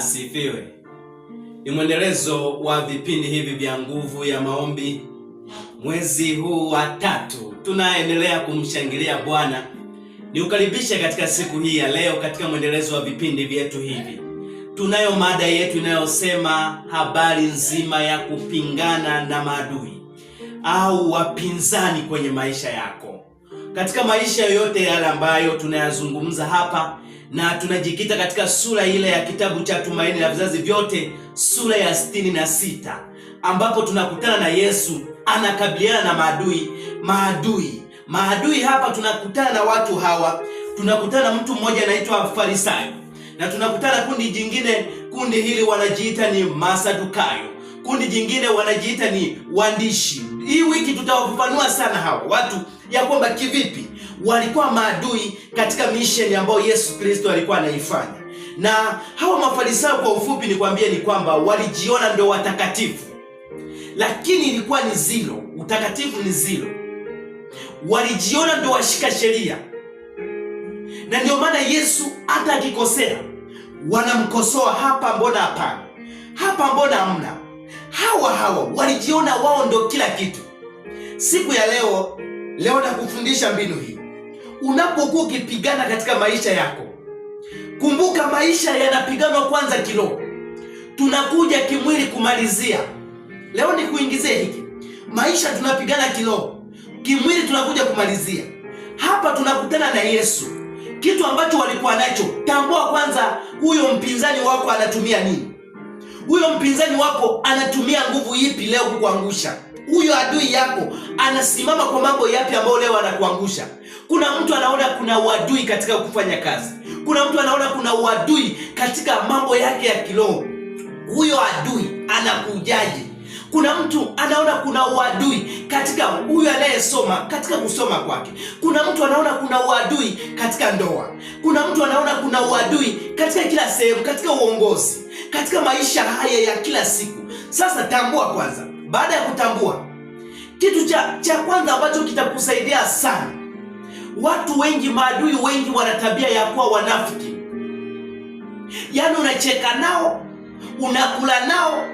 asifiwe. Ni mwendelezo wa vipindi hivi vya nguvu ya maombi. Mwezi huu wa 3 tunaendelea kumshangilia Bwana. Niukaribisha katika siku hii ya leo katika mwendelezo wa vipindi vyetu hivi. Tunayo mada yetu inayosema habari nzima ya kupingana na maadui au wapinzani kwenye maisha yako. Katika maisha yote yale ambayo tunayazungumza hapa, na tunajikita katika sura ile ya kitabu cha Tumaini la Vizazi Vyote, sura ya 66, ambapo tunakutana na Yesu anakabiliana na maadui. Hapa tunakutana na watu hawa. Tunakutana na mtu mmoja anaitwa Farisayo, na tunakutana kundi jingine. Kundi hili wanajiita ni Masadukayo, kundi jingine wanajiita ni waandishi. Hii wiki tutawafafanua sana hawa watu ya kwamba kivipi walikuwa maadui katika mission ambayo Yesu Kristo alikuwa anaifanya. Na hawa Mafarisayo kwa ufupi nikwambie ni kwamba walijiona ndio watakatifu, lakini ilikuwa ni zero. Utakatifu ni zero. Walijiona ndio washika sheria, na ndio maana Yesu hata akikosea wanamkosoa. Hapa mbona hapana, hapa mbona hamna. Hawa walijiona wao ndio kila kitu. Siku ya leo nakufundisha mbinu hii. Unapokuwa ukipigana katika maisha yako, kumbuka maisha yanapiganwa kwanza kiroho, tunakuja kimwili kumalizia. Leo ni kuingizie hiki. Maisha tunapigana kiroho, kimwili tunakuja kumalizia. Hapa tunakutana na Yesu. Kitu ambacho walikuwa nacho, tambua kwanza huyo mpinzani wako anatumia nini. Huyo mpinzani wako anatumia nguvu ipi leo kukuangusha? Huyo adui yako anasimama kwa mambo yapi ambayo leo anakuangusha? Kuna mtu anaona kuna uadui katika kufanya kazi. Kuna mtu anaona kuna uadui katika mambo yake ya kiroho. Huyo adui anakujaje? Kuna mtu anaona kuna uadui katika huyu anayesoma, katika kusoma kwake. Kuna mtu anaona kuna uadui katika ndoa. Kuna mtu anaona kuna uadui katika kila sehemu, katika uongozi, katika maisha haya ya kila siku. Sasa tambua kwanza. Baada ya kutambua, kitu cha kwanza ambacho kitakusaidia sana. Watu wengi, maadui wengi wana tabia ya kuwa wanafiki. Yaani unacheka nao, unakula nao,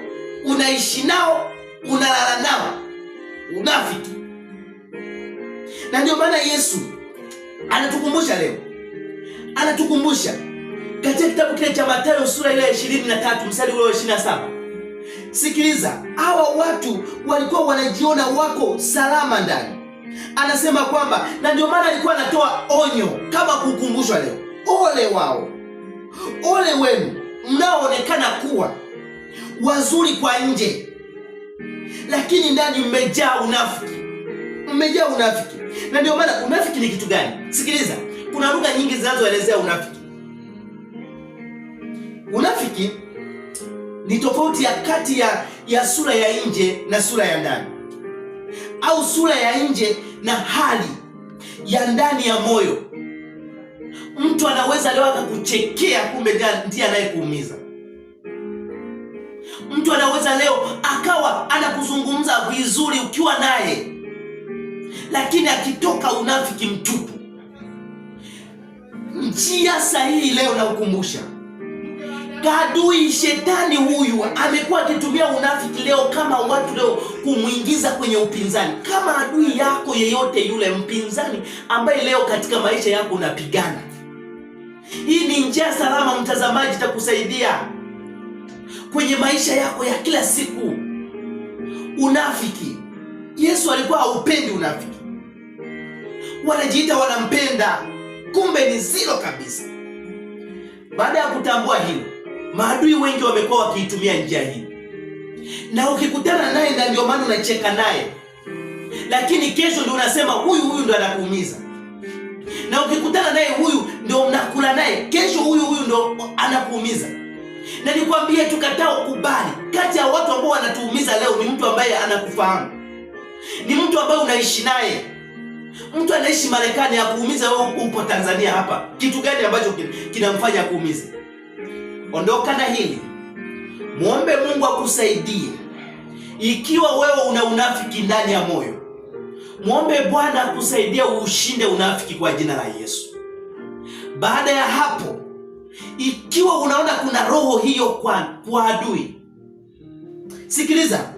unaishi nao, unalala nao. Unafiki. Na ndio maana Yesu anatukumbusha leo. Anatukumbusha katika kitabu kile cha Mathayo sura ile ya 23 mstari ule wa 27. Sikiliza, hawa watu walikuwa wanajiona wako salama ndani. Anasema kwamba, na ndio maana alikuwa anatoa onyo kama kukumbushwa leo. Ole wao, ole wenu mnaoonekana kuwa wazuri kwa nje, lakini ndani mmejaa unafiki. Mmejaa unafiki. Na ndio maana unafiki ni kitu gani? Sikiliza, kuna lugha nyingi zinazoelezea unafiki. Unafiki ni tofauti ya kati ya sura ya nje na sura ya ndani, au sura ya nje na hali ya ndani ya moyo. Mtu anaweza leo akakuchekea, kumbe ndiye anayekuumiza. Mtu anaweza leo akawa anakuzungumza vizuri ukiwa naye, lakini akitoka unafiki mtupu. Njia sahihi leo na ukumbusha, kadui shetani huyu amekuwa akitumia unafiki leo kama watu leo kumuingiza kwenye upinzani. Kama adui yako yeyote yule, mpinzani ambaye leo katika maisha yako unapigana, hii ni njia salama mtazamaji, itakusaidia kwenye maisha yako ya kila siku. Unafiki, Yesu alikuwa haupendi unafiki. Wanajiita wanampenda, kumbe ni zero kabisa. Baada ya kutambua hilo, maadui wengi wamekuwa wakiitumia njia hii. Na ukikutana naye, na ndio maana unacheka naye, lakini kesho ndio unasema huyu ndio anakuumiza. Na ukikutana naye, huyu ndio mnakula naye, kesho huyu ndio anakuumiza. Na nikwambie, tukatao kubali, kati ya watu ambao wanatuumiza leo ni mtu ambaye anakufahamu. Ni mtu ambaye unaishi naye. Mtu anaishi Marekani akuumiza, wewe upo Tanzania hapa. Kitu gani ambacho kinamfanya akuumize? Ondoka na hili. Muombe Mungu akusaidie. Ikiwa wewe una unafiki ndani ya moyo, muombe Bwana akusaidie ushinde unafiki kwa jina la Yesu. Baada ya hapo, Ikiwa unaona kuna roho hiyo kwa adui, sikiliza,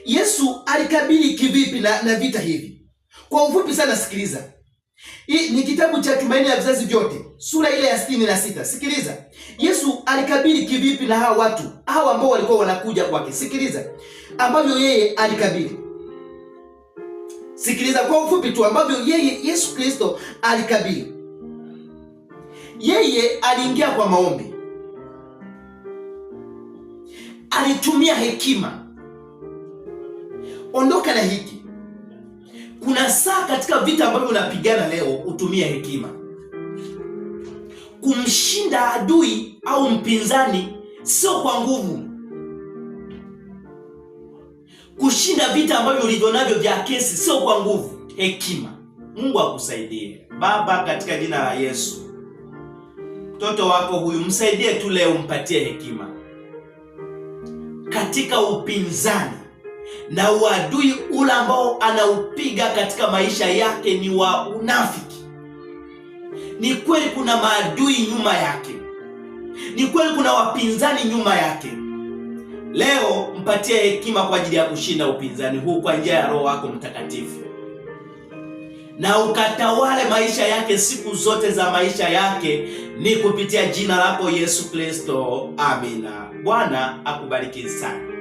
Yesu alikabili kivipi na vita hivi? Kwa ufupi sana, sikiliza. Hii ni kitabu cha Tumaini la Vizazi Vyote, sura ile ya 66. Sikiliza, Yesu alikabili kivipi na hawa watu hawa ambao walikuwa wanakuja kwake. Sikiliza ambavyo yeye alikabili. Sikiliza kwa ufupi tu ambavyo yeye Yesu Kristo alikabili. Yeye aliingia kwa maombi, alitumia hekima. Ondoka na hiki. Kuna saa katika vita ambavyo unapigana leo, utumie hekima. Kumshinda adui au mpinzani sio kwa nguvu. Kushinda vita ambavyo ulivyo navyo vya kesi sio kwa nguvu, hekima. Mungu akusaidie. Baba, katika jina la Yesu, mtoto wako huyu msaidie tu leo, mpatie hekima katika upinzani na uadui ule ambao anaupiga katika maisha yake ni wa unafiki. Ni kweli kuna maadui nyuma yake, ni kweli kuna wapinzani nyuma yake. Leo mpatie hekima kwa ajili ya kushinda upinzani huu kwa njia ya Roho wako Mtakatifu, na ukatawale maisha yake siku zote za maisha yake, ni kupitia jina lako Yesu Kristo. Amina. Bwana akubariki sana.